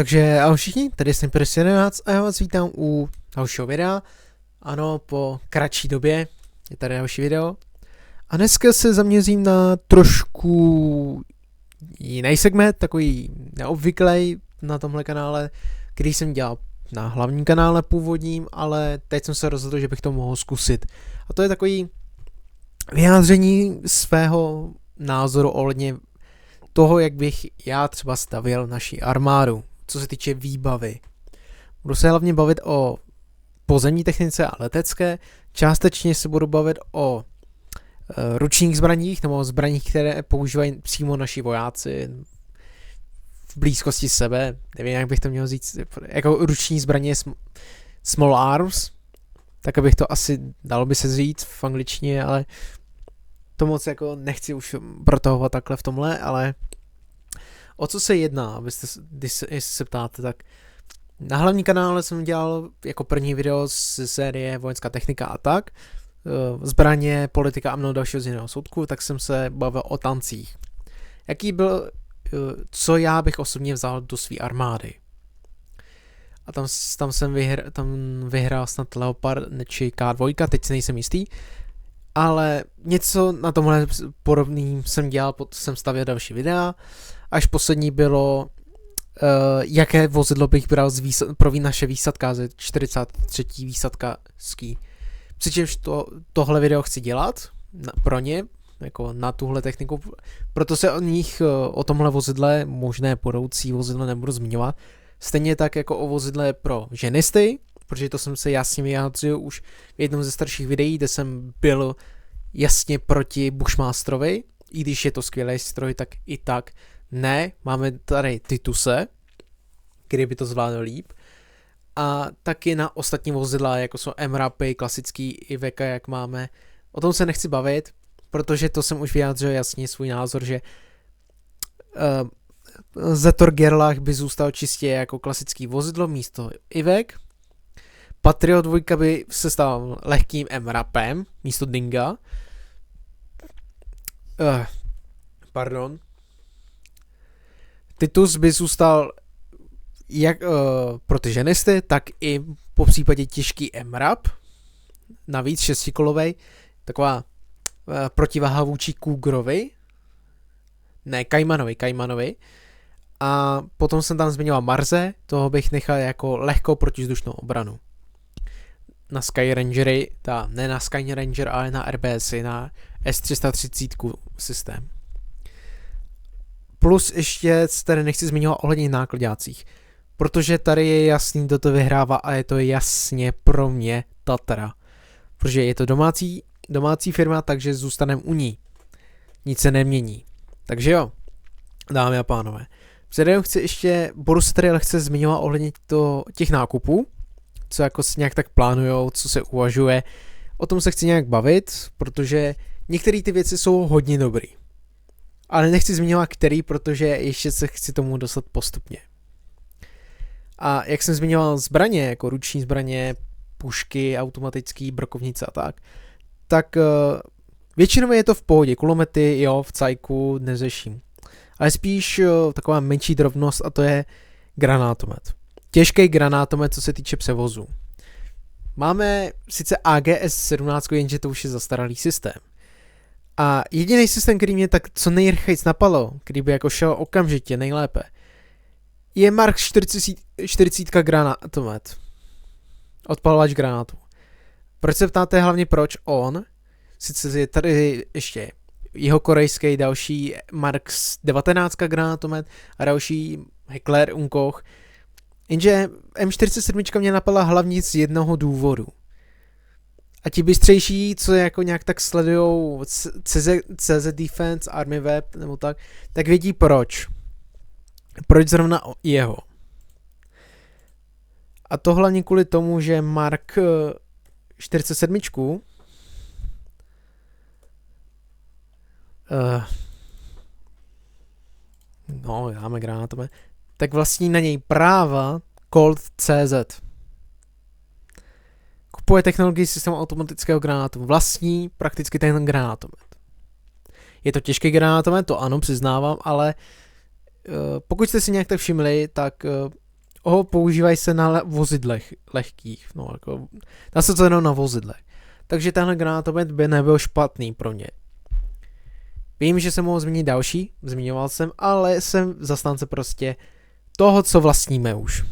Takže ahoj všichni, tady jsem Pers11 a já vás vítám u dalšího videa. Ano, po kratší době je tady další video. A dneska se zaměřím na trošku jiný segment, takový neobvyklý na tomhle kanále, který jsem dělal na hlavním kanále původním, ale teď jsem se rozhodl, že bych to mohl zkusit. A to je takový vyjádření svého názoru ohledně toho, jak bych já třeba stavěl naši armádu, co se týče výbavy. Budu se hlavně bavit o pozemní technice a letecké, částečně se budu bavit o ručních zbraních, nebo zbraních, které používají přímo naši vojáci v blízkosti sebe, nevím, jak bych to měl říct, jako ruční zbraně small arms, tak abych to asi, dalo by se říct v angličtině, ale to moc jako nechci už protahovat takhle v tomhle, ale o co se jedná, jestli se ptáte, tak na hlavní kanále jsem dělal jako první video z série Vojenská technika a tak, zbraně, politika a mnoho dalšího z jiného soudku, tak jsem se bavil o tancích. Jaký byl, co já bych osobně vzal do své armády. A tam jsem vyhrál snad Leopard či K2, teď si nejsem jistý, ale něco na tomhle podobným jsem dělal, jsem stavěl další videa, až poslední bylo, jaké vozidlo bych bral pro naše výsadka ze 43. výsadkařský. Přičemž tohle video chci dělat pro ně, jako na tuhle techniku, proto se o tomhle vozidle, možné budoucí vozidlo nebudu zmiňovat, stejně tak jako o vozidle pro ženisty, protože to jsem se jasně vyjádřil už v jednom ze starších videí, kde jsem byl jasně proti Bushmasterovi, i když je to skvělý stroj, tak i tak ne, máme tady Tituse, který by to zvládl líp, a taky na ostatní vozidla, jako jsou MRAPy, klasický Iveca, jak máme. O tom se nechci bavit, protože to jsem už vyjádřil jasně svůj názor, že Zetor Gerlach by zůstal čistě jako klasický vozidlo místo Ivec. Patriot 2 by se stal lehkým MRAPem místo Dinga. Titus by zůstal jak pro ty ženisty, tak i po případě těžký MRAP, navíc šestikolovej, taková protiváha vůči Cougarovi, ne, Caimanovi, a potom jsem tam zmiňoval Marze, toho bych nechal jako lehkou protizdušnou obranu. Na Skyrangery, ne na Skyranger, ale na RBSy, na S330 systém. Plus ještě tady nechci zmiňovat ohledně nákladácích, protože tady je jasný, kdo to vyhrává a je to jasně pro mě Tatra. Protože je to domácí firma, takže zůstaneme u ní. Nic se nemění. Takže jo, dámy a pánové. Předem budu se tady lehce zmiňovat ohledně těch nákupů, co jako nějak tak plánujou, co se uvažuje. O tom se chci nějak bavit, protože některé ty věci jsou hodně dobrý. Ale nechci zmiňovat který, protože ještě se chci tomu dostat postupně. A jak jsem zmiňoval zbraně, jako ruční zbraně, pušky, automatický, brokovnice a tak většinou je to v pohodě. Kulomety, jo, v cajku neřeším. Ale spíš taková menší drobnost a to je granátomet. Těžký granátomet, co se týče převozu. Máme sice AGS-17, jenže to už je zastaralý systém. A jediný systém, který mě tak co nejrychlejc napadlo, který by jako šel okamžitě nejlépe, je Mark 40 granátomet. Odpalovač granátů. Proč se ptáte hlavně proč on? Sice je tady ještě jeho korejský další Mark 19 granátomet a další Heckler Unkoch. Jenže M47 mě napadla hlavně z jednoho důvodu. A ti bystřejší, co jako nějak tak sledujou CZ Defense, Army Web nebo tak vědí proč. Proč zrovna jeho. A to hlavně kvůli tomu, že Mark 47 dáme granátové, tak vlastní na něj práva Colt CZ. Kupuje technologii systému automatického granátu. Vlastní prakticky ten granátomet. Je to těžký granátomet, to ano, přiznávám, ale pokud jste si nějak tak všimli, tak používají se na vozidlech lehkých, no jako nasazeno na vozidlech. Takže tenhle granátomet by nebyl špatný pro ně. Vím, že se mohl zmínit další, zmiňoval jsem, ale jsem zastánce prostě toho, co vlastníme už.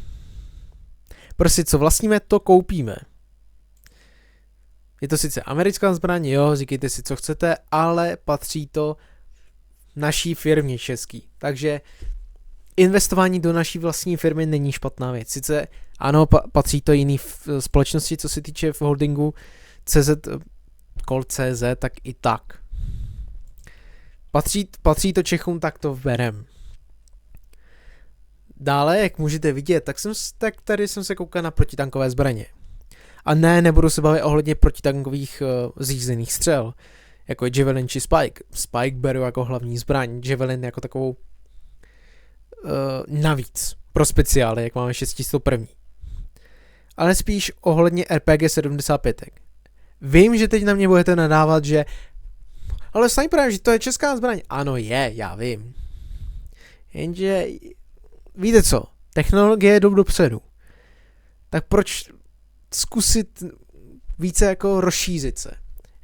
Prostě co vlastníme, to koupíme. Je to sice americká zbraň, jo, říkejte si, co chcete, ale patří to naší firmě český. Takže investování do naší vlastní firmy není špatná věc. Sice ano, patří to jiný společnosti, co se týče v holdingu CZ, CZ, tak i tak. Patří to Čechům, tak to berem. Dále, jak můžete vidět, tak tady jsem se koukal na protitankové zbraně. A nebudu se bavit ohledně protitankových řízených střel, jako je Javelin či Spike. Spike beru jako hlavní zbraň, Javelin jako takovou navíc pro speciály, jak máme 601. Ale spíš ohledně RPG 75. Vím, že teď na mě budete nadávat, že ale sniper, že to je česká zbraň. Ano, já vím. Jenže víte co? Technologie jdou dopředu. Tak proč zkusit více jako rozšířit se?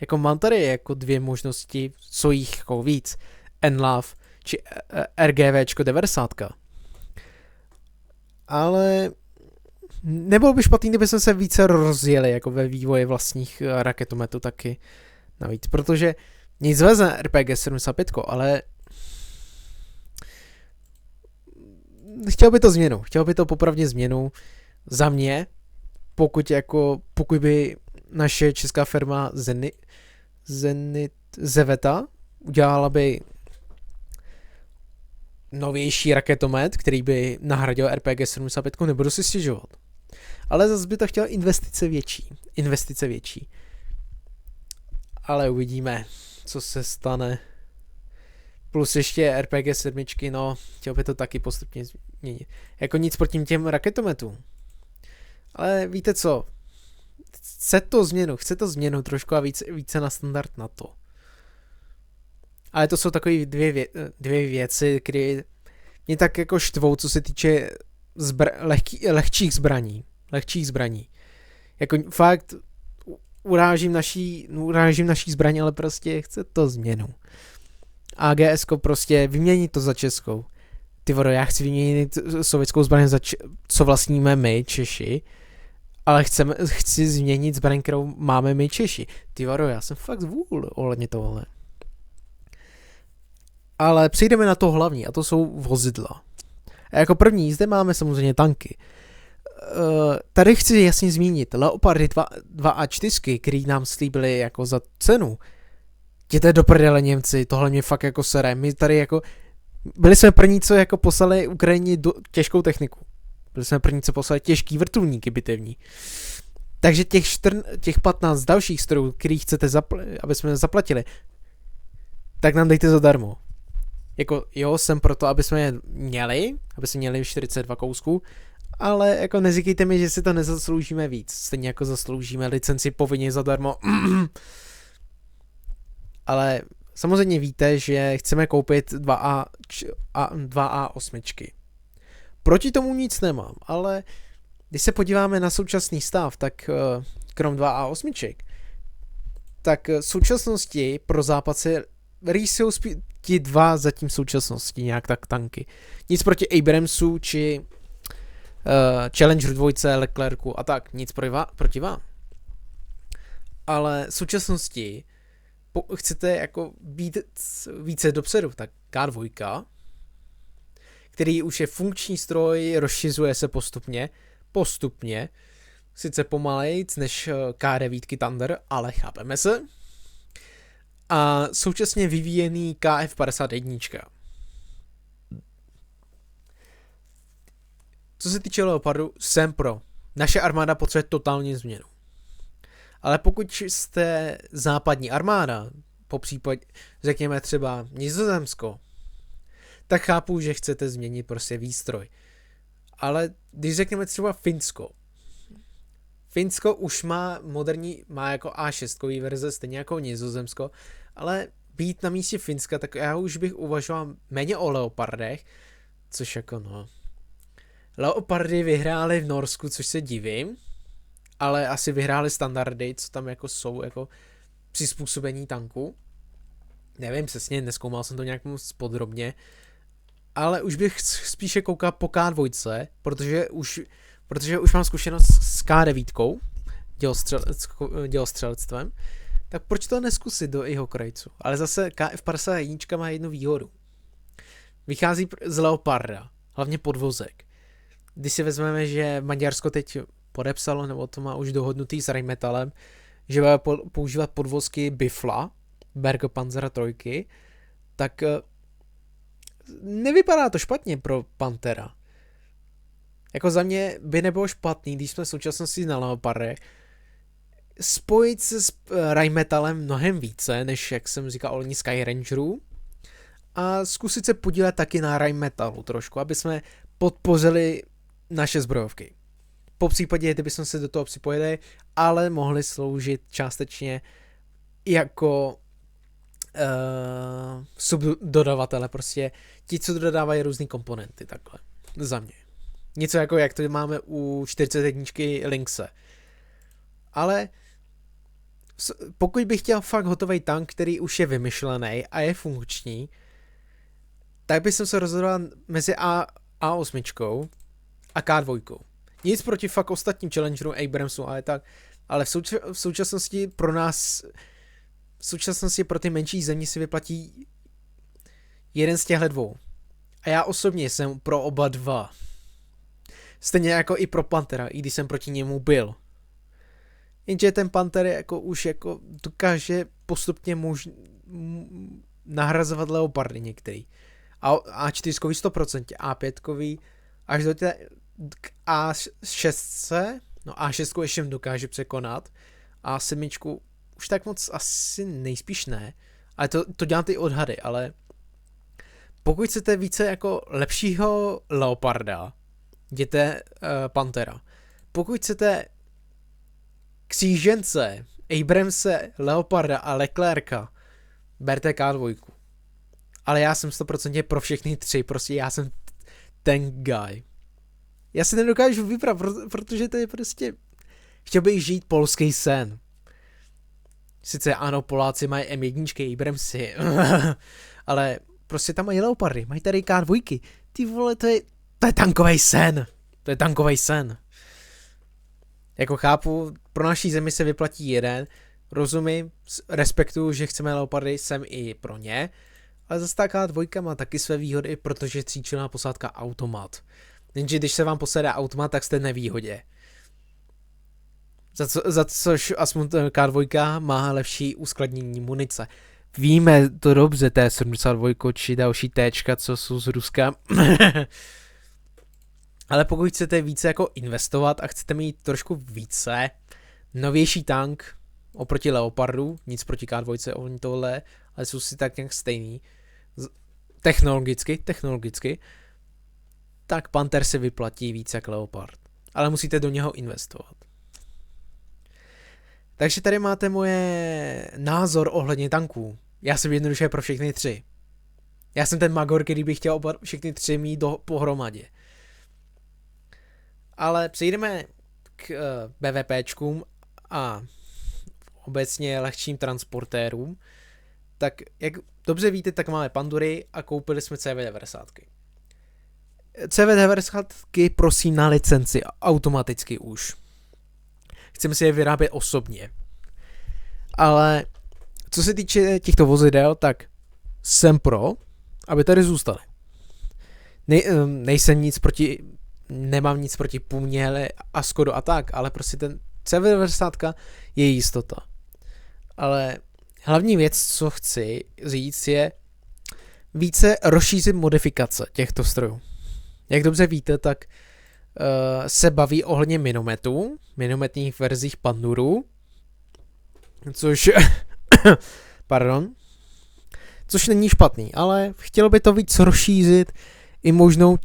Jako mám tady jako 2 možnosti, co jich jako víc. NLAV či RGVčko 90. Ale nebylo by špatný, kdyby jsme se více rozjeli jako ve vývoji vlastních raketometů taky navíc, protože nic veze RPG 75, ale chtěl by to popravdě změnu za mě, pokud by naše česká firma Zeveta udělala by novější raketomet, který by nahradil RPG 75, nebudu si stěžovat. Ale zase by to chtělo investice větší. Ale uvidíme, co se stane. Plus ještě RPG 7, no, chtěl by to taky postupně změnit. Jako nic proti těm raketometům. Ale víte co? Chce to změnu trošku a více na standard NATO. Ale to jsou takové dvě věci, které mě tak jako štvou, co se týče lehčích zbraní. Jako fakt urážím naší zbraň, ale prostě chce to změnu. AGS-ko prostě vyměnit to za českou. Ty vodo, já chci vyměnit sovětskou zbraň za co vlastníme my, Češi, ale chci změnit zbraň, kterou máme my, Češi. Ty vodo, já jsem fakt zvůl ohledně tohle. Ale přejdeme na to hlavní, a to jsou vozidla. A jako první zde máme samozřejmě tanky. Tady chci jasně zmínit Leopardy 2 a 4, který nám slíbili jako za cenu. Jděte do prdele Němci, tohle mě fakt jako sere. My tady jako byli jsme první, co jako poslali Ukrajině těžkou techniku. Byli jsme první, co poslali těžký vrtulníky bitevní. Takže těch 15 dalších strojů, který chcete aby jsme zaplatili, tak nám dejte zadarmo. Jako jo, jsem proto, aby jsme měli 42 kousků, ale jako neříkejte mi, že si to nezasloužíme víc. Stejně jako zasloužíme licenci povinně zadarmo. Ale samozřejmě víte, že chceme koupit 2A8. Proti tomu nic nemám, ale když se podíváme na současný stav, tak krom 2A8, tak v současnosti pro západ se rýsují ti 2 zatím v současnosti nějak tak tanky. Nic proti Abramsu či Challenger 2, Leclercu a tak, nic proti vám. Ale v současnosti chcete jako být více dopředu, tak K2, který už je funkční stroj, rozšiřuje se postupně, sice pomalejc než K9 Thunder, ale chápeme se. A současně vyvíjený KF51. Co se týče Leopardu, jsem pro. Naše armáda potřebuje totální změnu. Ale pokud jste západní armáda, popřípadě řekněme třeba Nizozemsko, tak chápu, že chcete změnit prostě výstroj. Ale když řekneme třeba Finsko už má jako A6 verze, stejně jako Nizozemsko, ale být na místě Finska, tak já už bych uvažoval méně o Leopardech, což jako no. Leopardy vyhrály v Norsku, což se divím, ale asi vyhráli standardy, co tam jako jsou, jako přizpůsobení tanku. Nevím přesně, neskoumal jsem to nějak moc podrobně, ale už bych spíše koukal po K2, protože už mám zkušenost s K9, dělostřelectvem, tak proč to neskusit do jeho krajců? Ale zase KF51 má jednu výhodu. Vychází z Leoparda, hlavně podvozek. Když si vezmeme, že Maďarsko teď podepsalo, nebo to má už dohodnutý s Rheinmetallem, že bude používat podvozky Bifla, Berger Panzera 3, tak nevypadá to špatně pro Panthera. Jako za mě by nebylo špatný, když jsme v současnosti na Leopardech, spojit se s Rheinmetallem mnohem více, než jak jsem říkal o Sky Rangerů, a zkusit se podílet taky na Rheinmetallu trošku, aby jsme podpořili naše zbrojovky. Po případě, kdybychom se do toho připojili, ale mohli sloužit částečně jako subdodavatele, prostě ti, co dodávají různý komponenty, takhle, za mě. Něco jako jak to máme u 41 Lynxe. Ale pokud bych chtěl fakt hotový tank, který už je vymyšlený a je funkční, tak bych se rozhodoval mezi A8 a K2. Nic proti fakt ostatním Challengerům, Abramsům, ale v současnosti pro nás, v současnosti pro ty menší země si vyplatí jeden z těchto dvou. A já osobně jsem pro oba dva. Stejně jako i pro Panthera, i když jsem proti němu byl. Jenže ten Panther jako už jako dokáže postupně nahrazovat Leopardy některý. A4 100%, A5 až do té A6, no A6 ještě dokáže překonat, A7 už tak moc asi nejspíš ne, ale to dělám ty odhady, ale pokud chcete více jako lepšího Leoparda, jděte Panthera. Pokud chcete křížence, Abramse, Leoparda a Leclerca, berte K2. Ale já jsem 100% pro všechny tři, prostě já jsem ten guy. Já si nedokážu vybrat, protože to je prostě, chtěl bych žít polský sen. Sice ano, Poláci mají M1, Abramsy, ale prostě tam mají Leopardy, mají tady K2. Ty vole, to je tankový sen. To je tankový sen. Jako chápu, pro naší zemi se vyplatí jeden, rozumím, respektuju, že chceme Leopardy, jsem i pro ně, ale zase ta K2 má taky své výhody, protože je tříčlenná posádka automat. Jenže když se vám posadá automat, tak jste v nevýhodě. Za což aspoň K2 má lepší uskladnění munice. Víme to dobře, T72 či další Tčka, co jsou z Ruska. Ale pokud chcete více jako investovat a chcete mít trošku více, novější tank oproti Leopardu, nic proti K2, oni tohle, ale jsou si tak nějak stejný, technologicky, tak Panther se vyplatí víc jak Leopard. Ale musíte do něho investovat. Takže tady máte moje názor ohledně tanků. Já jsem jednoduše pro všechny tři. Já jsem ten magor, který bych chtěl všechny tři mít pohromadě. Ale přejdeme k BVPčkům a obecně lehčím transportérům. Tak jak dobře víte, tak máme Pandury a koupili jsme CV90. CV90 prosím na licenci automaticky už. Chceme si je vyrábět osobně. Ale co se týče těchto vozidel, tak jsem pro, aby tady zůstaly. Nemám nic proti Pumě a Skodu a tak, ale prostě ten CV90 je jistota. Ale hlavní věc, co chci říct, je více rozšířit modifikace těchto strojů. Jak dobře víte, tak se baví ohledně minometních verzích Panduru, což což není špatný, ale chtělo by to víc rozšířit i možnou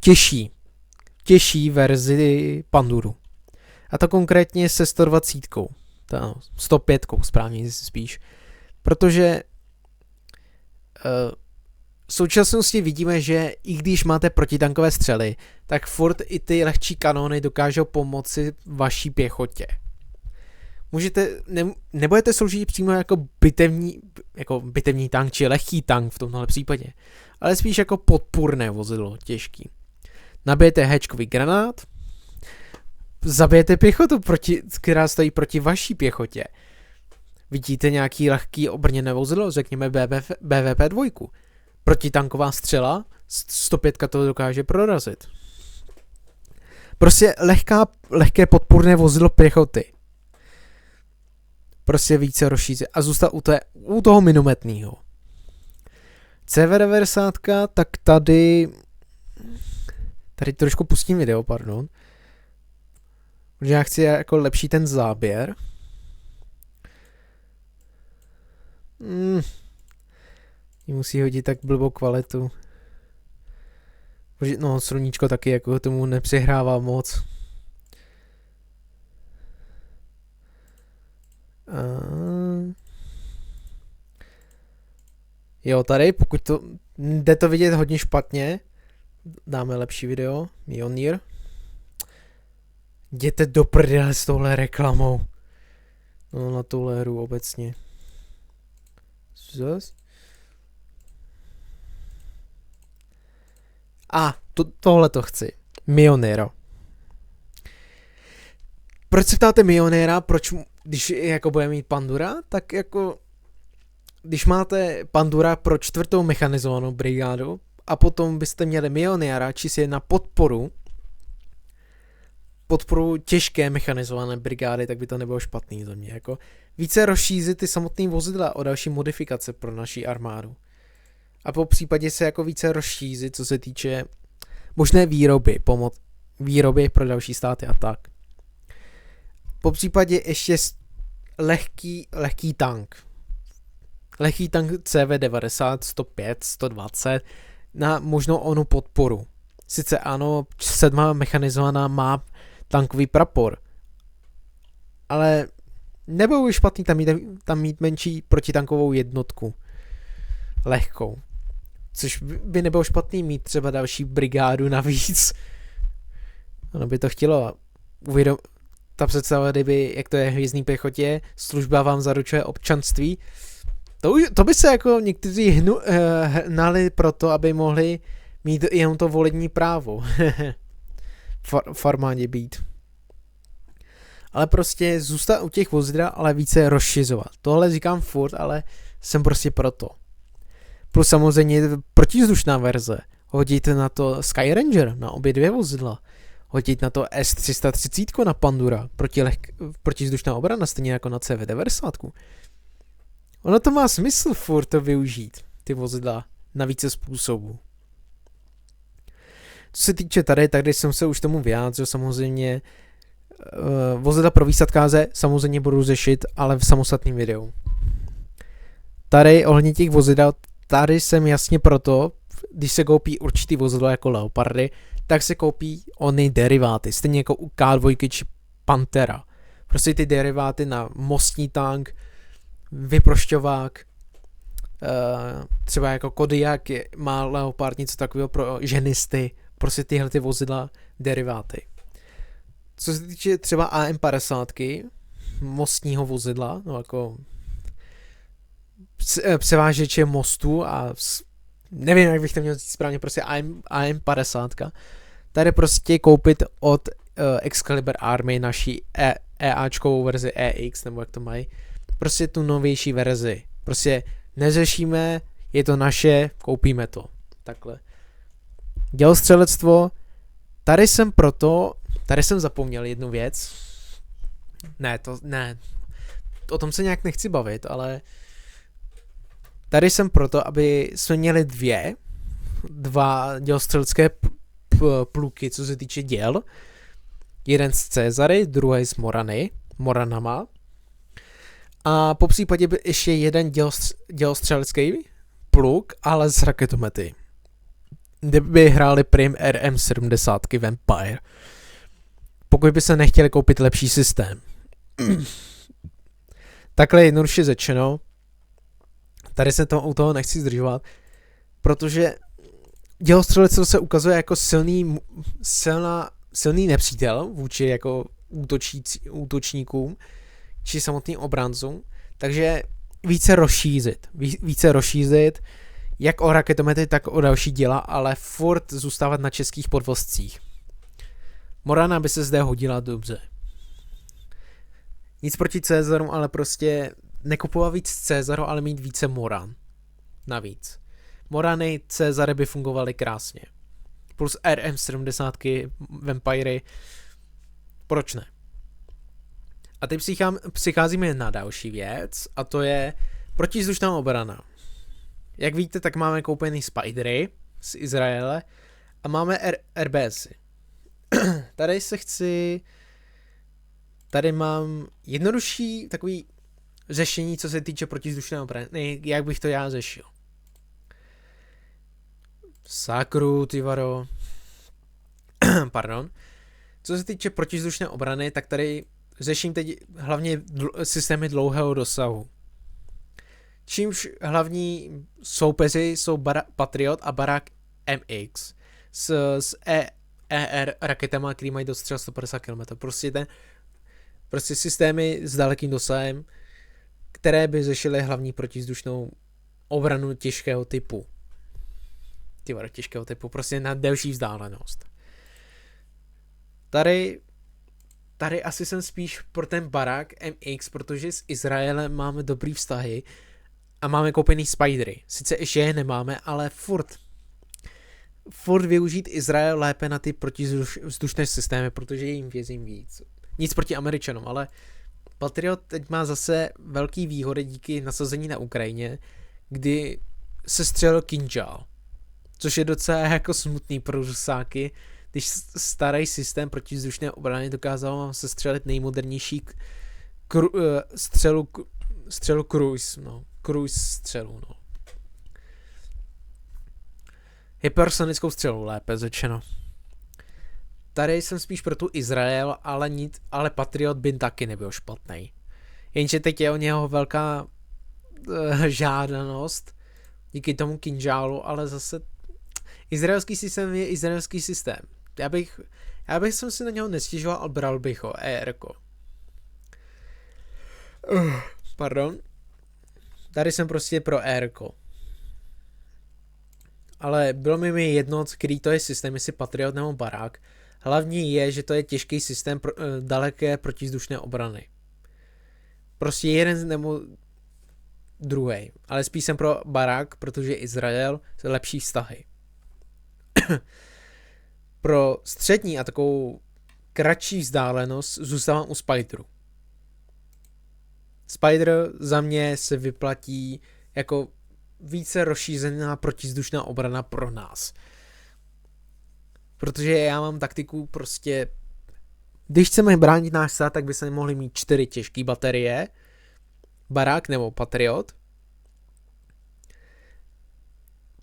těžší verzi Panduru. A to konkrétně se 120, 105 správně spíš, protože v současnosti vidíme, že i když máte protitankové střely, tak furt i ty lehčí kanóny dokážou pomoci vaší pěchotě. Nebudete sloužit přímo jako bitevní tank, či lehký tank v tomhle případě, ale spíš jako podpůrné vozidlo, těžký. Nabijete héčkový granát, zabijete pěchotu, která stojí proti vaší pěchotě. Vidíte nějaký lehký obrněné vozidlo, řekněme BVP 2. Protitanková střela, 105 to dokáže prorazit. Prostě lehké podpůrné vozidlo pěchoty. Prostě více rozšířit a zůstat u toho minometného. CV90, tak tady trošku pustím video, pardon. Protože já chci jako lepší ten záběr. Musí hodit tak blbou kvalitu. No, sluníčko taky jako tomu nepřihrává moc. Jo, tady, pokud to jde to vidět hodně špatně, dáme lepší video, Mjolnir. Jděte do prdele s touhle reklamou. No, na touhle hru obecně. Zas? Tohle to chci. Mjolnir. Proč se ptáte Mjolnira, když jako bude mít Pandura, tak jako když máte Pandura pro 4. mechanizovanou brigádu a potom byste měli Mjolnira čistě na podporu těžké mechanizované brigády, tak by to nebylo špatný za mě. Jako více rozšířit ty samotné vozidla o další modifikace pro naší armádu. A po případě se jako více rozšířit, co se týče možné výroby pro další státy a tak. Po případě ještě lehký tank. Lehký tank CV90, 105, 120 na možnou onu podporu. Sice ano, 7. mechanizovaná má tankový prapor, ale nebylo by špatný tam mít menší protitankovou jednotku. Lehkou. Což by nebylo špatný mít třeba další brigádu navíc. Ono by to chtělo. Ta představa, kdyby, jak to je hvězdný pěchotě, služba vám zaručuje občanství, to by se jako někteří hnali proto, aby mohli mít jenom to volební právo. V armádě být. Ale prostě zůstat u těch vozidel, ale více rozšiřovat. Tohle říkám furt, ale jsem prostě proto. Plus samozřejmě protivzdušná verze. Hodíte na to Sky Ranger, na obě dvě vozidla. Hodit na to S330 na Pandura, protivzdušná obrana, stejně jako na CV90. Ono to má smysl furt to využít, ty vozidla, na více způsobů. Co se týče tady jsem se už tomu vyjádřil, samozřejmě vozidla pro výsadkáře samozřejmě budu řešit, ale v samostatném videu. Tady ohledně těch vozidel, tady jsem jasně proto, když se koupí určitý vozidlo jako Leopardy, tak se koupí ony deriváty, stejně jako u K2 či Panthera. Prostě ty deriváty na mostní tank, vyprošťovák, třeba jako Kodiak má Leopard něco takového pro ženisty, prostě tyhle ty vozidla, deriváty. Co se týče třeba AM50, mostního vozidla, no jako převážeče mostu a nevím, jak bych to měl říct správně, prostě AM50, tady prostě koupit od Excalibur Army naší EAčkovou verzi EX, nebo jak to mají, prostě tu novější verzi. Prostě neřešíme, je to naše, koupíme to. Takhle. Dělostřelectvo, tady jsem zapomněl jednu věc. Ne, o tom se nějak nechci bavit, ale tady jsem proto, aby jsme měli dva dělostřelecké pluky, co se týče děl. Jeden z Cezary, druhý z Moranama. A po případě by ještě jeden dělostřelecký pluk, ale s raketomety. Kde by hráli prim RM70 Vampire. Pokud by se nechtěli koupit lepší systém. Takhle jednoduše řečeno. Tady se u toho nechci zdržovat. protože dělostřelectvo se ukazuje jako silný nepřítel vůči jako útočníkům či samotným obráncům, takže více rozšířit jak o raketomety, tak o další díla, ale furt zůstávat na českých podvozcích. Morana by se zde hodila dobře. Nic proti Cezaru, ale prostě nekupovat víc Cezaru, ale mít více Moran. Navíc. Morany Cezary by fungovaly krásně. Plus RM70, Vampiry. Proč ne? A teď přicházíme na další věc, a to je protizdušná obrana. Jak víte, tak máme koupený Spidery z Izraele a máme RBSy. Tady mám jednodušší takový řešení, co se týče protizdušné obrany, jak bych to já řešil. Sakru, tyvaro. Pardon. Co se týče protizdušné obrany, tak tady řeším teď hlavně systémy dlouhého dosahu. Čímž hlavní soupeři jsou Patriot a Barak MX s ER raketama, který mají dostřel 150 km. Prostě systémy s dalekým dosahem, které by řešily hlavní protizdušnou obranu těžkého typu. Těžkého typu, prostě na delší vzdálenost. Tady asi jsem spíš pro ten Barak MX, protože s Izraelem máme dobrý vztahy a máme koupený Spidery. Sice ještě je nemáme, ale furt využít Izrael lépe na ty protizdušné systémy, protože jim věřím víc. Nic proti Američanům, ale Patriot teď má zase velký výhody díky nasazení na Ukrajině, kdy se střelil Kinžal. Což je docela jako smutný pro Rusáky, když starý systém protizdušné obrany dokázal vám sestřelit nejmodernější střelu cruise střelu, no. Hypersonickou střelu, lépe řečeno. Tady jsem spíš pro tu Izrael, ale Patriot by taky nebyl špatný. Jenže teď je o něho velká žádanost díky tomu Kinžálu, ale zase izraelský systém je izraelský systém. Já bych si na něho nestěžoval, ale bral bych ho, ERko. Pardon. Tady jsem prostě pro ERko. Ale bylo mi jedno, který to je systém, jestli Patriot nebo Barak. Hlavní je, že to je těžký systém daleké protizdušné obrany. Prostě jeden nebo druhý. Ale spíš jsem pro Barak, protože Izrael je lepší vztahy. Pro střední a takovou kratší vzdálenost zůstávám u Spideru. Spider za mě se vyplatí jako více rozšířená protizdušná obrana pro nás. Protože já mám taktiku prostě, když chceme bránit náš stát, tak by se mohli mít 4 těžké baterie, Barak nebo Patriot,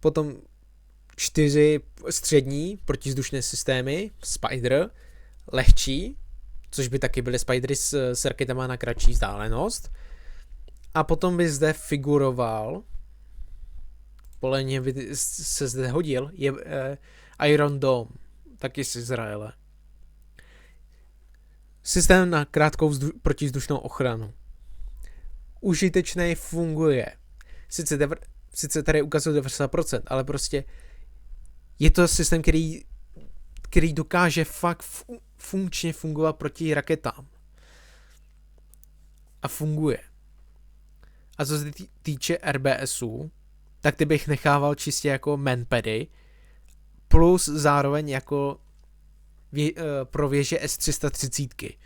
potom 4 střední protizdušné systémy, Spider, lehčí, což by taky byly Spidery s raketama na kratší vzdálenost, a potom by zde figuroval, podle mě by se zde hodil, je Iron Dome, taky z Izraele. Systém na krátkou protizdušnou ochranu. Užitečný, funguje. Sice tady ukazuje 90%, ale prostě je to systém, který dokáže fakt funkčně fungovat proti raketám. A funguje. A co se týče RBSů, tak ty bych nechával čistě jako manpady, plus zároveň jako pro věže S330.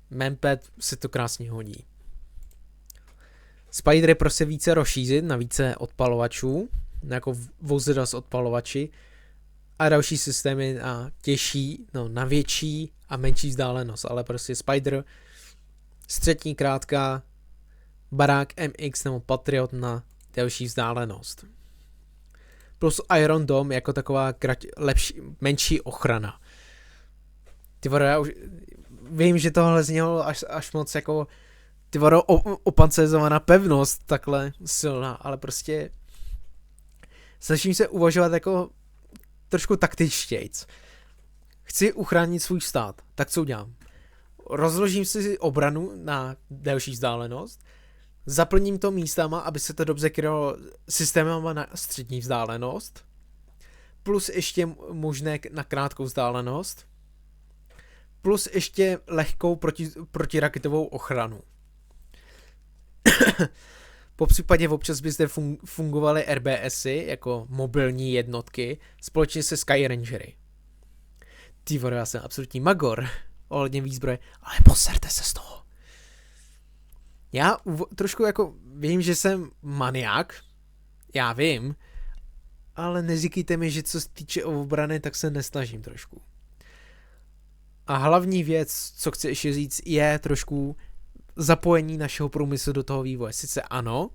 Manpad se to krásně hodí. Spider je prostě více rozšířit na více odpalovačů, jako vozidla s odpalovači, a další systémy na těžší, na větší a menší vzdálenost, ale prostě Spider, střední krátká, Barak MX nebo Patriot na delší vzdálenost. Plus Iron Dome jako taková menší ochrana. Já už vím, že tohle znělo až moc jako opancerizovaná pevnost, takhle silná, ale prostě Snažím se uvažovat jako trošku taktičtějc. Chci uchránit svůj stát, tak co udělám? Rozložím si obranu na delší vzdálenost, zaplním to místama, aby se to dobře krylo systémama na střední vzdálenost, plus ještě možné na krátkou vzdálenost, plus ještě lehkou protiraketovou ochranu. Po případě občas by zde fungovaly RBSy jako mobilní jednotky společně se Sky Rangery. Ty vole, já jsem absolutní magor ohledně výzbroje, ale poserte se z toho. Já trošku jako vím, že jsem maniak, já vím, ale neříkejte mi, že co se týče obrany, tak se nesnažím trošku. A hlavní věc, co chci ještě říct, je trošku zapojení našeho průmyslu do toho vývoje. Sice ano,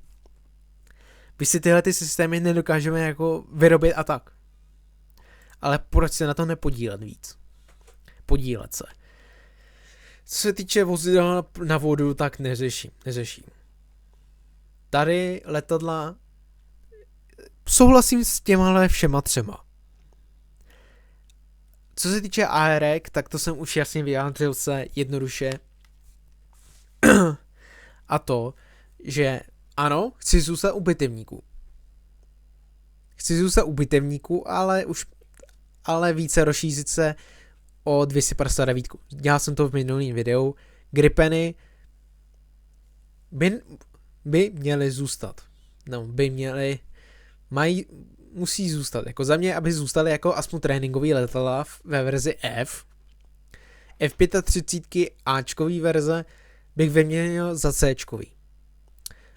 my si tyhle ty systémy nedokážeme jako vyrobit a tak. Ale proč se na to nepodílet víc? Podílet se. Co se týče vozidel na vodu, tak neřeším. Tady letadla souhlasím s těma všema třema. Co se týče ARek, tak to jsem už jasně vyjádřil se jednoduše. A to, že ano, chci zůstat u bitevníků. Ale více rozšířit se o 259. Dělal jsem to v minulém videu. Gripeny by měly zůstat. No, musí zůstat. Jako za mě, aby zůstaly jako aspoň tréninkový letadla ve verzi F. F35 Ačkový verze bych vyměnil za Cčkový.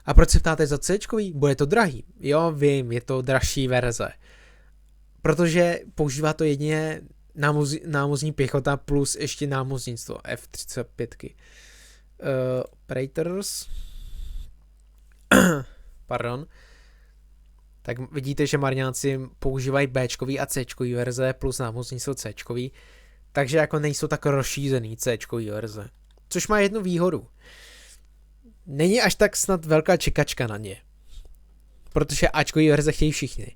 A proč se ptáte za Cčkový? Bude to drahý. Jo, vím, je to dražší verze. Protože používá to jedině námořní pěchota plus ještě námořnictvo F35. Operators. Pardon. Tak vidíte, že marňáci používají Bčkový a Cčkový verze plus námořnictvo Cčkový. Takže jako nejsou tak rozšířený Cčkový verze. Což má jednu výhodu. Není až tak snad velká čekačka na ně. Protože Ačkový verze chtějí všichni.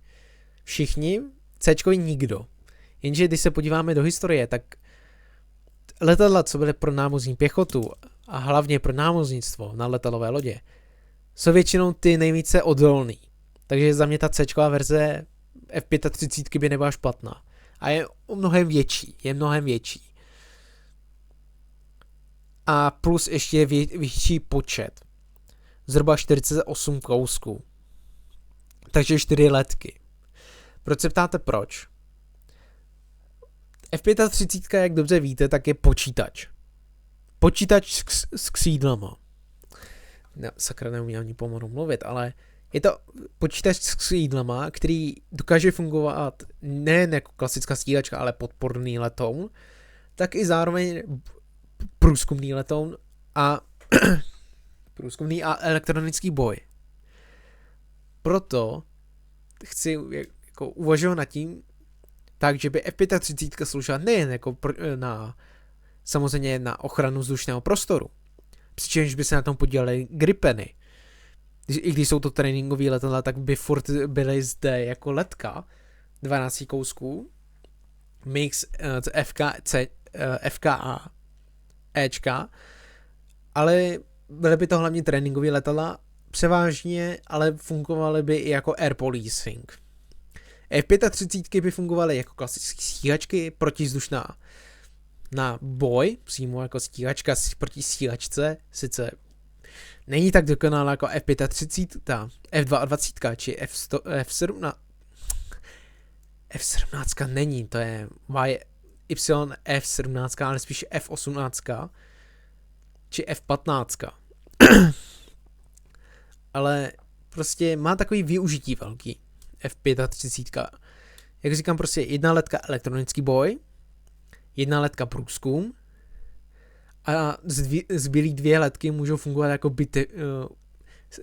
Všichni, Cčkový nikdo. Jenže když se podíváme do historie, tak letadla, co byly pro námořní pěchotu a hlavně pro námořnictvo na letadlové lodě, jsou většinou ty nejvíce odolný. Takže za mě ta Cčková verze F35 by nebyla špatná. A je mnohem větší. A plus ještě větší počet. Zhruba 48 kousků. Takže 4 letky. Proč se ptáte proč? F35, jak dobře víte, tak je počítač. Počítač s křídlama. No, sakra, neumím ani pomalu mluvit, ale je to počítač s křídlama, který dokáže fungovat nejen jako klasická stíhačka, ale podporný letoun, tak i zároveň průzkumný letoun a průzkumný a elektronický boj. Proto chci jako uvažovat nad tím, takže by F35 sloužila nejen jako samozřejmě na ochranu vzdušného prostoru, přičemž by se na tom podílely Gripeny. I když jsou to tréninkový letadla, tak by furt byly zde jako letka 12 kousků, mix FKA, Ečka, ale byly by to hlavně tréninkové letadla, převážně, ale fungovaly by i jako air policing. F35 by fungovaly jako klasické stíhačky protivzdušná na boj, přímo jako stíhačka proti stíhačce, sice není tak dokonalá jako F35, F22 či F17. F17 není, to je YF17, ale spíš F18 či F15. Ale prostě má takový využití velký F35. Jak říkám, prostě jedna letka elektronický boj, jedna letka průzkum a zbylý 2 letky můžou fungovat jako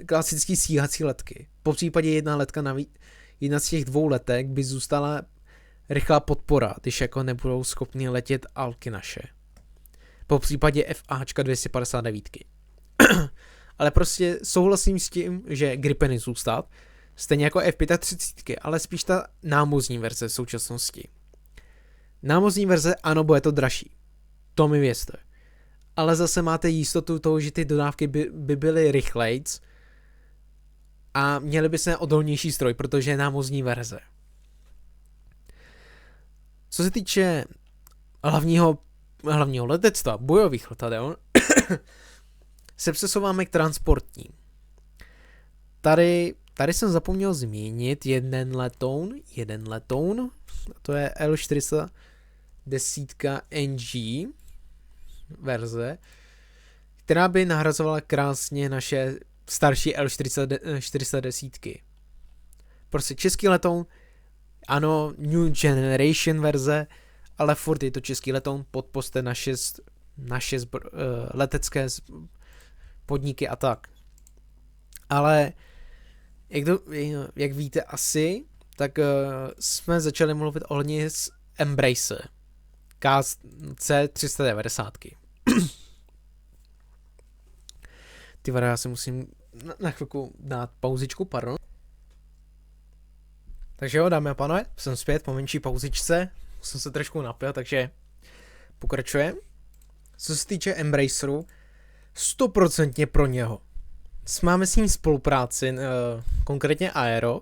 klasický stíhací letky. Po případě jedna z těch 2 letek by zůstala rychlá podpora, když jako nebudou schopni letět alky naše. Po případě FAčka 259. Ale prostě souhlasím s tím, že Gripeny zůstat. Stejně jako F35, ale spíš ta námořní verze v současnosti. Námořní verze, ano, bude to dražší. To mi věřte. Ale zase máte jistotu toho, že ty dodávky by byly rychlejc a měly by se odolnější stroj, protože je námořní verze. Co se týče hlavního letectva, bojových letadel, se přesouváme k transportním. Tady jsem zapomněl zmínit jeden letoun, to je L410 NG verze, která by nahrazovala krásně naše starší L410. Prostě český letoun, ano, New Generation verze, ale furt je to český letoun, podpořte naše letecké podniky a tak. Ale jak víte asi, tak jsme začali mluvit ohledně z Embrace KC390. Ty vada, já si musím na chvilku dát pauzičku, pardon. Takže jo, dámy a pánové, jsem zpět po menší pauzičce, jsem se trošku napil, takže pokračujeme. Co se týče Embraceru, 100% pro něho. Máme s ním spolupráci, konkrétně Aero,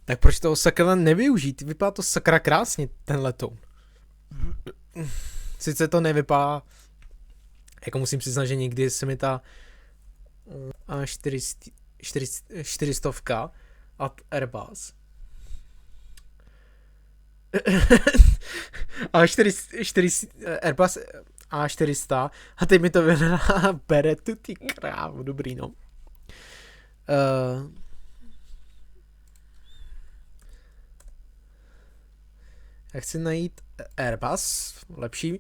tak proč toho sakra nevyužít? Vypadá to sakra krásně, ten letoun. Sice to nevypadá, jako musím přiznat, že někdy se mi ta A400 od Airbus Airbus A400 a teď mi to bere tu ty krávu, dobrý no. Já chci najít Airbus, lepší.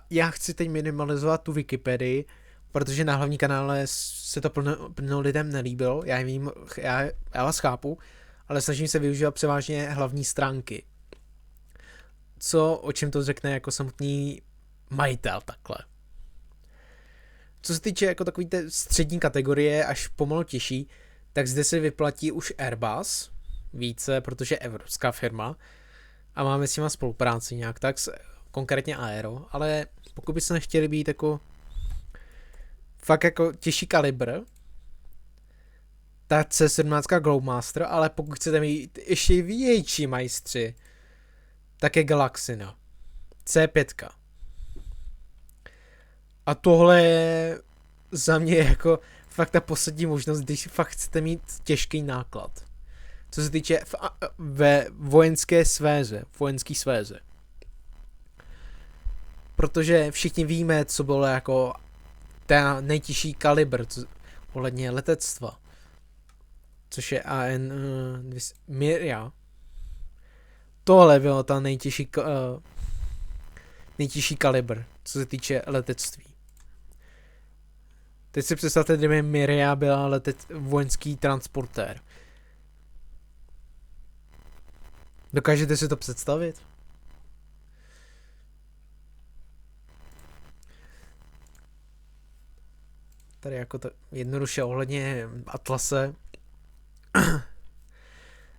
Já chci teď minimalizovat tu Wikipedii, protože na hlavní kanále se to plno lidem nelíbilo, já vím, já vás chápu, ale snažím se využívat převážně hlavní stránky. O čem to řekne jako samotný majitel takhle. Co se týče jako takový té střední kategorie, až pomalu těžší, tak zde se vyplatí už Airbus více, protože je evropská firma a máme s nima spolupráci nějak tak, konkrétně Aero, ale pokud byste nechtěli být jako fakt jako těžší kalibr, tak C17 Globemaster, ale pokud chcete mít ještě větší majstři, tak je Galaxy, no. C5. A tohle je za mě jako fakt ta poslední možnost, když fakt chcete mít těžký náklad. Co se týče ve vojenské sféře. Protože všichni víme, co bylo jako ten nejtěžší kalibr ohledně letectva. Což je AN Miria. Tohle bylo ta nejtěžší kalibr, co se týče letectví. Teď si představte, kdyby Miria byla vojenský transportér. Dokážete si to představit? Tady jako to jednoduše ohledně Atlase.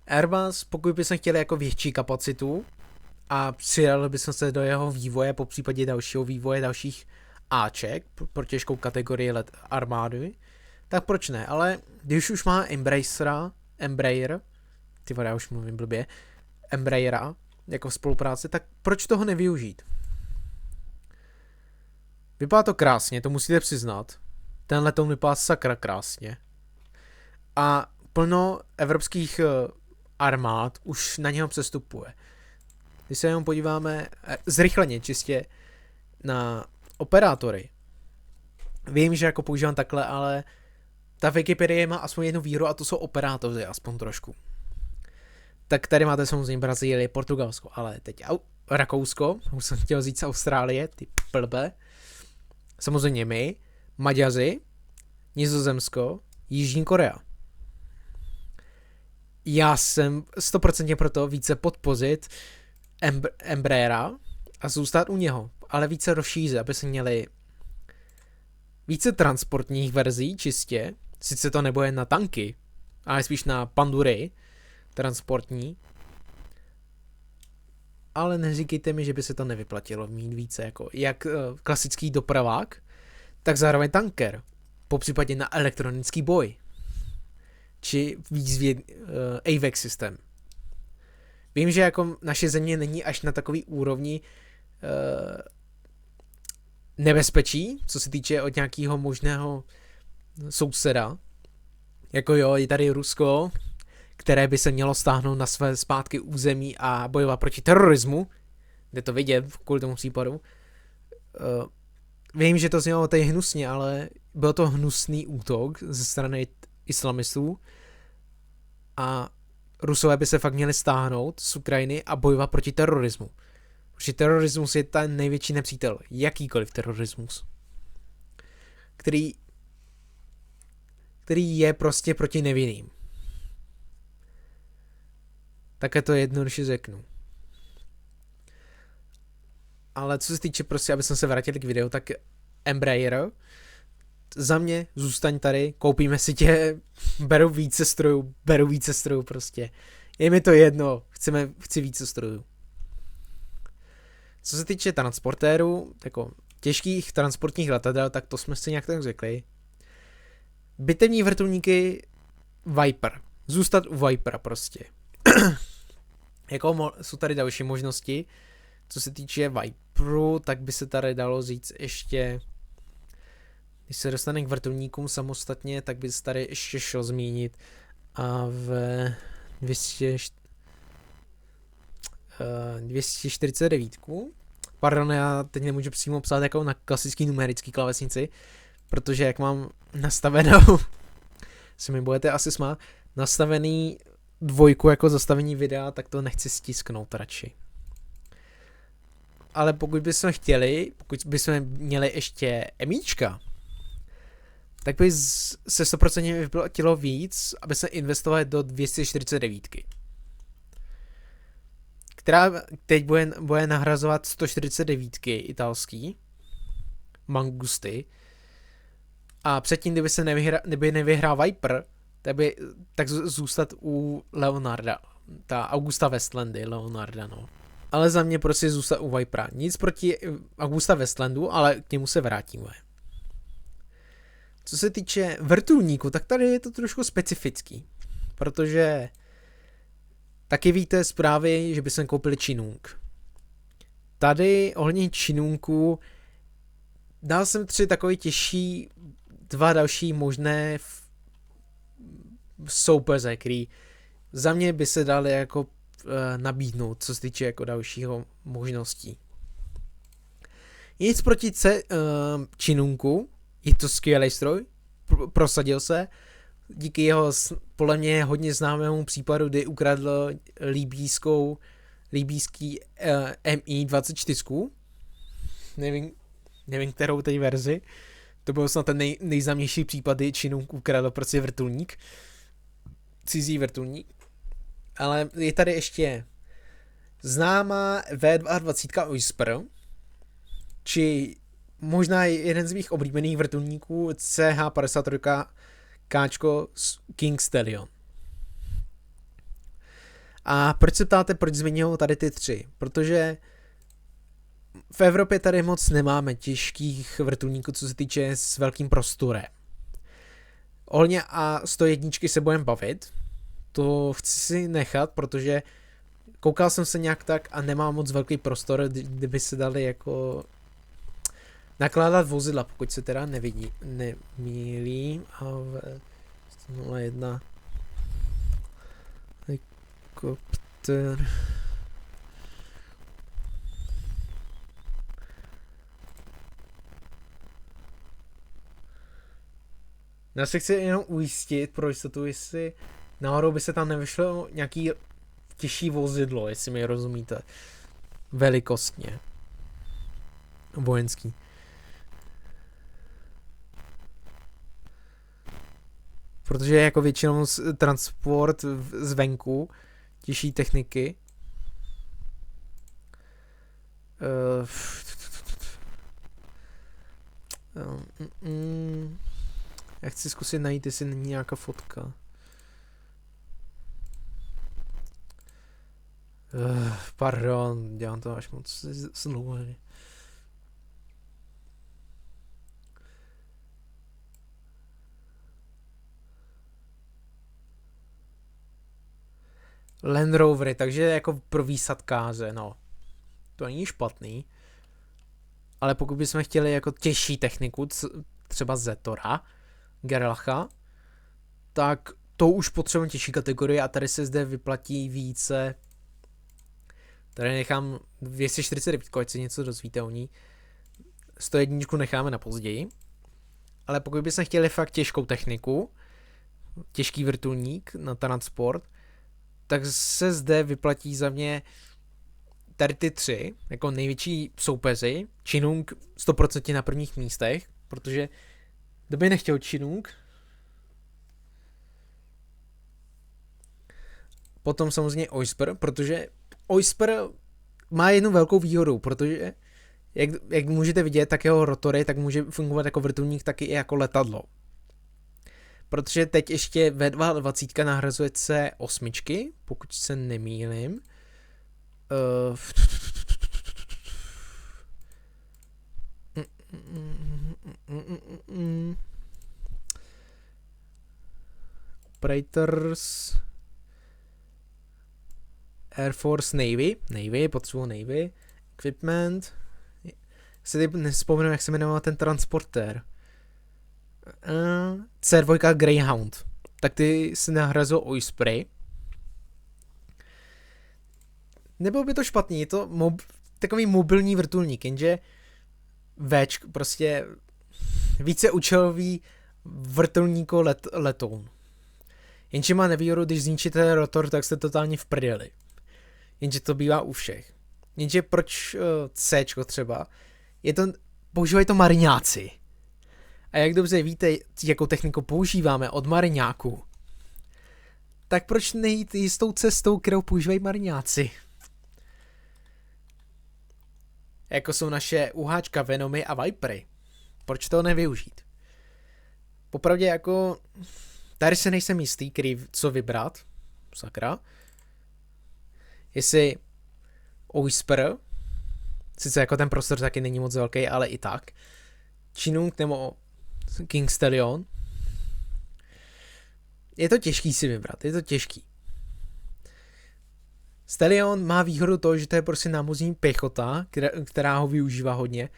Airbus, pokud bychom chtěli jako větší kapacitu a přijali bychom se do jeho vývoje, po případě dalšího vývoje dalších Aček pro těžkou kategorii armády, tak proč ne? Ale když už má Embraer, ty vada, já už mluvím blbě, Embraera jako v spolupráci, tak proč toho nevyužít? Vypadá to krásně, to musíte přiznat. Ten letoun vypadá sakra krásně. A plno evropských armád už na něho přestupuje. Když se jenom podíváme zrychleně čistě na operátory. Vím, že jako používám takhle, ale ta Wikipedie má aspoň jednu výhru a to jsou operátoři, aspoň trošku. Tak tady máte samozřejmě Brazílii, Portugalsko, ale teď Rakousko, už jsem chtěl říct Austrálie, ty blbe. Samozřejmě my, Maďaři, Nizozemsko, Jižní Korea. Já jsem 100% proto více podpořit Embraera a zůstat u něho, ale více rozšířit, aby se měli více transportních verzí čistě, sice to nebude na tanky, ale spíš na pandury transportní. Ale neříkejte mi, že by se to nevyplatilo mít více jako jak klasický dopravák, tak zároveň tanker. Po případě na elektronický boj. Či výzvě AVAX systém. Vím, že jako naše země není až na takový úrovni nebezpečí, co se týče od nějakého možného souseda. Jako jo, je tady Rusko, které by se mělo stáhnout na své zpátky území a bojovat proti terorismu. Jde to vidět kvůli tomu případu. Vím, že to znělo tady hnusně, ale byl to hnusný útok ze strany islamistů a Rusové by se fakt měli stáhnout z Ukrajiny a bojovat proti terorismu. Protože terorismus je ten největší nepřítel. Jakýkoliv terorismus. Který je prostě proti nevinným. Také to jednoduše řeknu. Ale co se týče prostě, aby jsme se vrátili k videu, tak Embraer, za mě zůstaň tady, koupíme si tě, beru více strojů prostě. Je mi to jedno, chci více strojů. Co se týče transportérů, jako těžkých transportních letadel, tak to jsme si nějak tak řekli. Bitevní vrtulníky Viper. Zůstat u Vipera prostě. Jako jsou tady další možnosti. Co se týče Viperu, tak by se tady dalo říct ještě, když se dostane k vrtulníkům samostatně, tak by se tady ještě šlo zmínit a v 249. Pardon, já teď nemůžu přímo psát jako na klasický numerický klávesnici, protože jak mám nastavenou, se mi budete asi smát, nastavený 2 jako zastavení videa, tak to nechci stisknout radši. Ale pokud bychom chtěli, pokud bychom měli ještě emíčka, tak by se 100% vyplatilo víc, aby se investovali do 249. Která teď bude nahrazovat 149 italský Mangusty. A předtím, kdyby se nevyhrál Viper, tak zůstat u Leonarda. Ta Augusta Westlandy, Leonarda, no. Ale za mě prostě zůstat u Vipera. Nic proti Augusta Westlandu, ale k němu se vrátíme. Co se týče vrtulníku, tak tady je to trošku specifický. Protože taky víte zprávy, že by jsme koupili Chinook. Tady ohledně Chinooků dal jsem 3 takové těžší, 2 další možné soupeře, který za mě by se dali jako nabídnout, co se týče jako dalšího možností. Nic proti Chinooku, je to skvělý stroj, prosadil se, díky jeho podle mě hodně známému případu, kdy ukradl libýský Mi-24, nevím kterou teď verzi, to byl snad ten nejznámější případ, kdy Chinook ukradl prostě vrtulník, cizí vrtulník. Ale je tady ještě známá V22 Whisper, či možná jeden z mých oblíbených vrtulníků CH-53 Kčko King Stallion. A proč se ptáte, proč zmiňuji tady ty 3? Protože v Evropě tady moc nemáme těžkých vrtulníků, co se týče s velkým prostorem. Ohledně A101 se budeme bavit. To chci si nechat, protože koukal jsem se nějak tak a nemá moc velký prostor, kdyby se dali jako nakládat vozidla, pokud se teda nemýlím. A v 01 helikopter. Já se chci jenom ujistit pro jistotu, jestli náhodou by se tam nevyšlo nějaký těžší vozidlo, jestli mi rozumíte. Velikostně. Vojenský. Protože jako většinou transport zvenku, těžší techniky. Já chci zkusit najít, jestli není nějaká fotka. Pardon, dělám to až moc znovu. Land Rovery, takže jako pro výsadkáře, no. To není špatný. Ale pokud bychom chtěli jako těžší techniku, třeba Zetora, Gerlacha, tak to už potřebujeme těžší kategorie a tady se zde vyplatí více. Tady nechám 249, ať se něco dozvíte o ní. 101 necháme na později. Ale pokud bychom chtěli fakt těžkou techniku, těžký vrtulník na transport, tak se zde vyplatí za mě tady ty tři, jako největší soupeři. Chinook 100% na prvních místech, protože kdo by nechtěl Chinook. Potom samozřejmě Osprey, protože Osprey má jednu velkou výhodu, protože jak můžete vidět, tak jeho rotory tak může fungovat jako vrtulník, taky i jako letadlo. Protože teď ještě ve 22 nahrazuje C8, pokud se nemýlím. Operators Air Force Navy, potřebuji Navy. Equipment. Si teď nespomenu, jak se jmenoval ten transportér. C2 Greyhound. Tak ty si nahrazují Osprey. Nebylo by to špatný, je to takový mobilní vrtulník, jenže prostě víceúčelový vrtulníko letoun. Jenže má nevýhodu, když zničíte rotor, tak jste totálně v prdeli. Jenže to bývá u všech. Jenže proč Cčko třeba? Používají to mariňáci. A jak dobře víte, jakou techniku používáme od mariňáků, tak proč nejít jistou cestou, kterou používají mariňáci? Jako jsou naše UHčka, Venomy a Vipery. Proč to nevyužít? Popravdě jako tady se nejsem jistý, co vybrat. Sakra. Jestli Osprey, sice jako ten prostor taky není moc velký, ale i tak. Chinook nebo King Stallion. Je to těžký si vybrat, je to těžký. Stallion má výhodu to, že to je prostě námořní pěchota, která ho využívá hodně.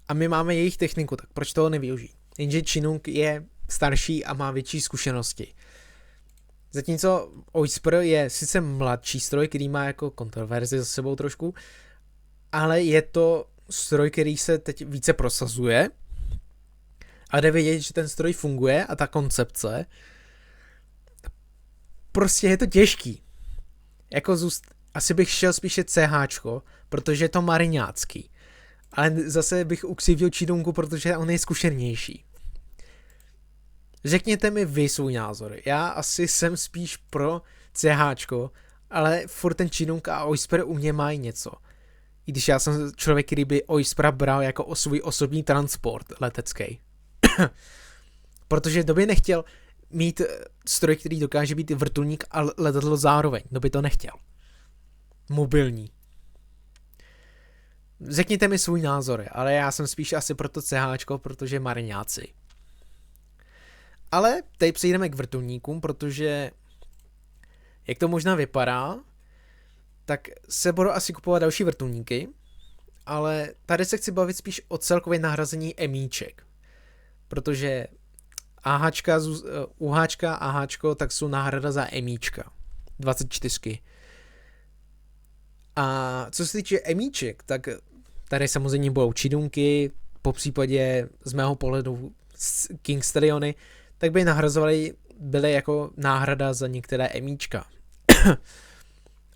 A my máme jejich techniku, tak proč toho nevyužít? Jenže Chinook je starší a má větší zkušenosti. Zatímco Osprey je sice mladší stroj, který má jako kontroverzi za sebou trošku, ale je to stroj, který se teď více prosazuje a jde vidět, že ten stroj funguje a ta koncepce prostě je to těžký. Jako asi bych šel spíše CHčko, protože je to mariňácký. Ale zase bych ukřivil Chinooku, protože on je zkušenější. Řekněte mi vy svůj názor. Já asi jsem spíš pro CHčko, ale furt ten Chinook a Osprey u mě mají něco. I když já jsem člověk, který by Osprey bral jako svůj osobní transport letecký. Protože to by nechtěl mít stroj, který dokáže být vrtulník a letadlo zároveň. To by to nechtěl. Mobilní. Řekněte mi svůj názor, ale já jsem spíš asi pro to CHčko, protože mariňáci. Ale teď přejdeme k vrtulníkům, protože jak to možná vypadá, tak se budou asi kupovat další vrtulníky, ale tady se chci bavit spíš o celkově nahrazení emíček, protože UHčka a AHčko tak jsou náhrada za emíčka, 24. A co se týče emíček, tak tady samozřejmě budou Chinooky, po případě z mého pohledu King Stalliony, tak by byly jako náhrada za některé emíčka.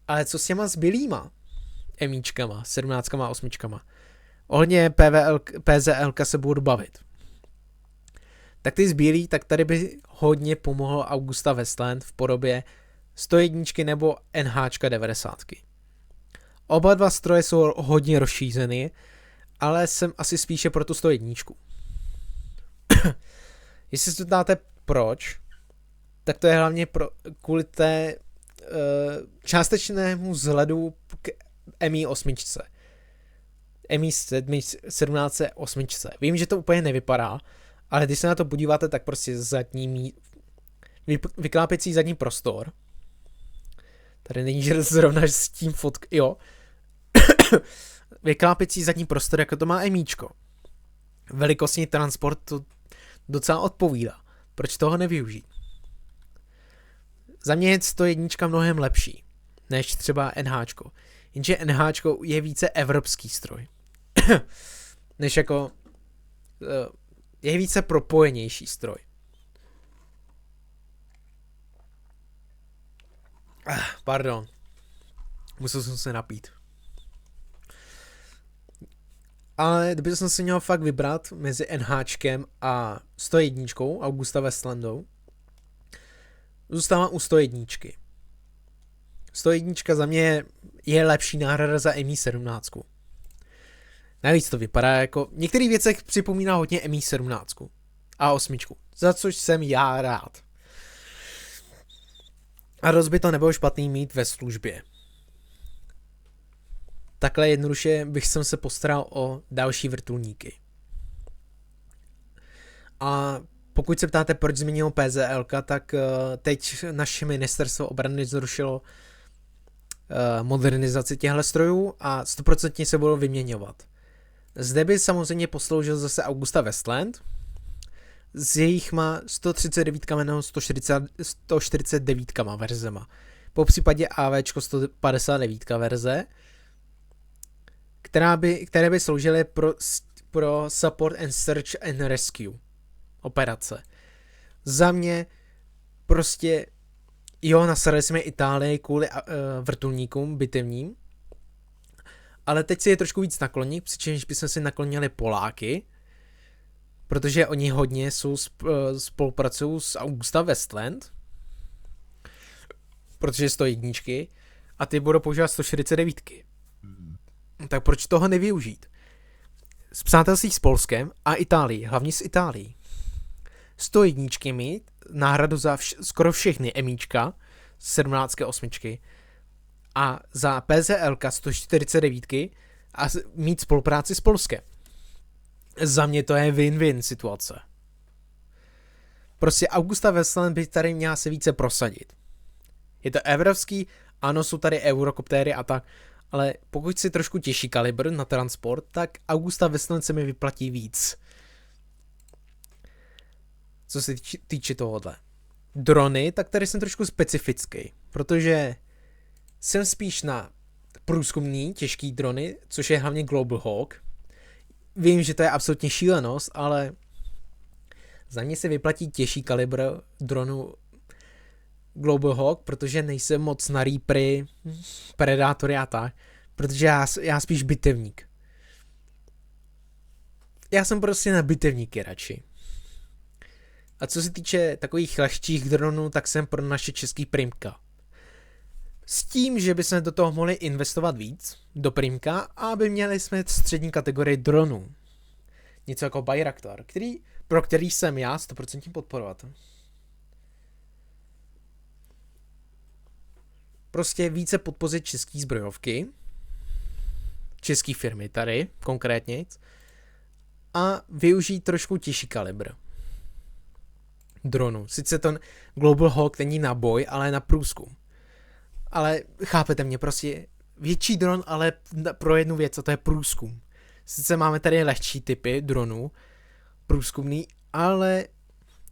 Ale co s těma zbylýma emíčkama, 17 a 8? Ohledně PZL se budu bavit. Tak ty zbylý, tak tady by hodně pomohl Augusta Westland v podobě 101 nebo NH 90. Oba dva stroje jsou hodně rozšířeny, ale jsem asi spíše pro tu 101. Jestli se dáte proč, tak to je hlavně kvůli té částečnému vzhledu Mi 8. Mi 17 8. Vím, že to úplně nevypadá, ale když se na to podíváte, tak prostě vyklápěcí zadní prostor. Tady není, že zrovna s tím jo. Vyklápěcí zadní prostor, jako to má Emíčko. Velikostní transport to docela odpovídá. Proč toho nevyužít? Za mě je 101 mnohem lepší, než třeba NHčko. Jenže NHčko je více evropský stroj. Než jako je více propojenější stroj. Pardon. Musel jsem se napít. Ale kdyby jsem se měl fakt vybrat mezi NHčkem a 101 Augusta Westlandou, zůstávám u 101. 101 za mě je lepší náhrada za Mi 17. Navíc to vypadá jako, v některých věcech připomíná hodně Mi 17 a 8, za což jsem já rád. A dost by to nebylo špatný mít ve službě. Takhle jednoduše bych se postaral o další vrtulníky. A pokud se ptáte, proč změnilo PZL, tak teď naše ministerstvo obrany zrušilo modernizaci těchto strojů a 100% se budou vyměňovat. Zde by samozřejmě posloužil zase Augusta Westland s jejich 139 nebo 149 verzema. Po případě AVčko 159 verze, které by sloužily pro Support and Search and Rescue operace. Za mě prostě nasrali jsme Itálii kvůli vrtulníkům bitevním, ale teď si je trošku víc nakloní, přičemž bychom si naklonili Poláky, protože oni hodně spolupracují s Augusta Westland, protože 101 a ty budou používat 149. Tak proč toho nevyužít? S přátelství s Polskem a Itálií, hlavně s Itálií. 101 mít náhradu za skoro všechny Emíčka, 17 8 a za PZL 149 a mít spolupráci s Polskem. Za mě to je win-win situace. Prostě Augusta Westland by tady měla se více prosadit. Je to evropský, ano, jsou tady eurokoptéry a tak, ale pokud si trošku těžší kalibr na transport, tak Augusta Westland se mi vyplatí víc. Co se týče tohohle. Drony, tak tady jsem trošku specifický, protože jsem spíš na průzkumný těžký drony, což je hlavně Global Hawk. Vím, že to je absolutně šílenost, ale za mě se vyplatí těžší kalibr dronu Global Hawk, protože nejsem moc na Reapery, Predatory a tak, protože já spíš bitevník. Já jsem prostě na bitevníky radši. A co se týče takových lehčích dronů, tak jsem pro naše český Primka. S tím, že bychom do toho mohli investovat víc, do Primka, aby měli jsme střední kategorii dronů. Něco jako Bayraktar, pro který jsem já 100% podporovatel. Prostě více podpořit český zbrojovky, český firmy tady konkrétně, a využít trošku těžší kalibr dronu. Sice to Global Hawk není na boj, ale na průzkum. Ale chápete mě, prostě větší dron, ale pro jednu věc, a to je průzkum. Sice máme tady lehčí typy dronů, průzkumný, ale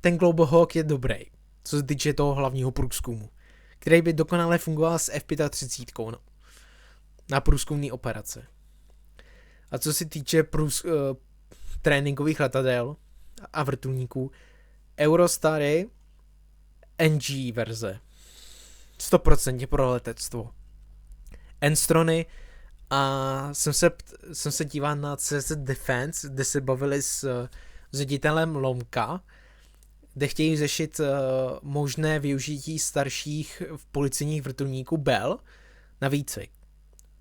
ten Global Hawk je dobrý, co se týče toho hlavního průzkumu, který by dokonale fungoval s F-35 na průzkumné operace. A co se týče tréninkových letadel a vrtulníků, Eurostary NG verze. 100% pro letectvo. Enstrony a jsem se díval na CZ Defense, kde se bavili s ředitelem Lomka, kde chtějí řešit možné využití starších policejních vrtulníků Bell na výcvik.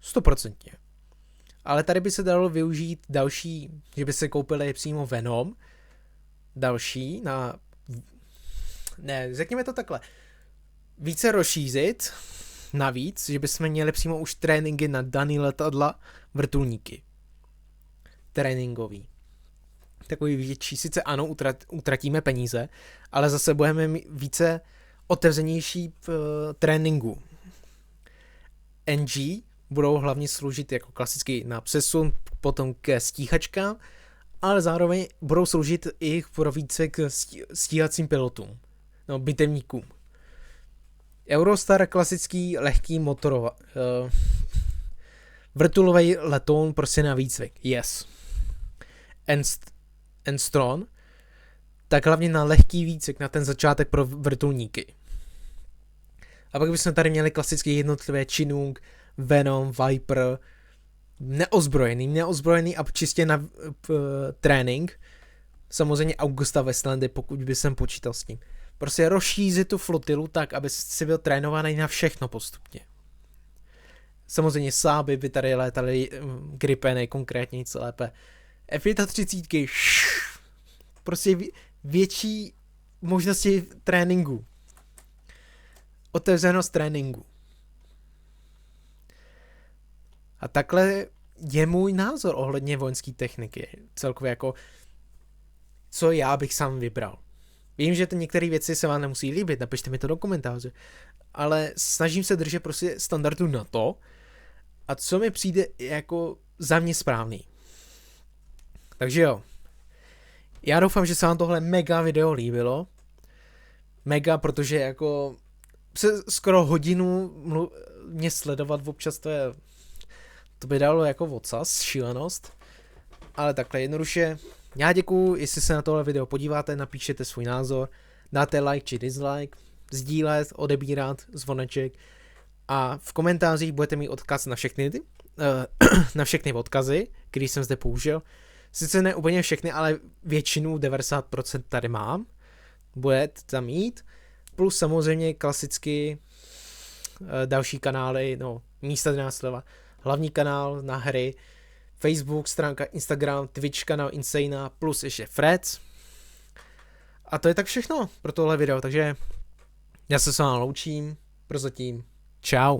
100%. Ale tady by se dalo využít další, že by se koupili přímo Venom, další řekněme to takhle, více rozšířit navíc, že bychom měli přímo už tréninky na daný letadla, vrtulníky. Tréninkový. Takový větší, sice ano, utratíme peníze, ale zase budeme mít více otevřenější v tréninku. NG budou hlavně sloužit jako klasický na přesun, potom ke stíhačkám, ale zároveň budou sloužit i pro více k stíhacím pilotům, no bitevníkům. Eurostar klasický lehký vrtulový letoun prostě na výcvik, yes. Enstron, tak hlavně na lehký výcvik, na ten začátek pro vrtulníky. A pak bychom tady měli klasické jednotlivé Chinook, Venom, Viper, neozbrojený a čistě na trénink. Samozřejmě Augusta Westlandy, pokud by jsem počítal s tím. Prostě rozšířit tu flotilu tak, aby si byl trénovaný na všechno postupně. Samozřejmě Sáby by tady létaly, Gripeny konkrétně nic lépe. F-35, prostě větší možnosti tréninku. Otevřenost tréninku. A takhle je můj názor ohledně vojenské techniky. Celkově jako, co já bych sám vybral. Vím, že některé věci se vám nemusí líbit, napište mi to do komentáře. Ale snažím se držet prostě standardu NATO. A co mi přijde jako za mě správný. Takže jo. Já doufám, že se vám tohle mega video líbilo. Mega, protože jako se skoro hodinu mě sledovat občas to by dalo jako odsaz, šílenost. Ale takhle jednoduše. Já děkuju, jestli se na tohle video podíváte, napíšete svůj názor, dáte like či dislike, sdílet, odebírat, zvoneček a v komentářích budete mít odkaz na všechny odkazy, který jsem zde použil. Sice ne úplně všechny, ale většinu, 90% tady mám. Budete tam mít. Plus samozřejmě klasicky další kanály, no místa 11 sleva. Hlavní kanál na hry, Facebook, stránka Instagram, Twitch kanál Insana, plus ještě Freds. A to je tak všechno pro tohle video, takže já se s vámi loučím. Prozatím. Čau.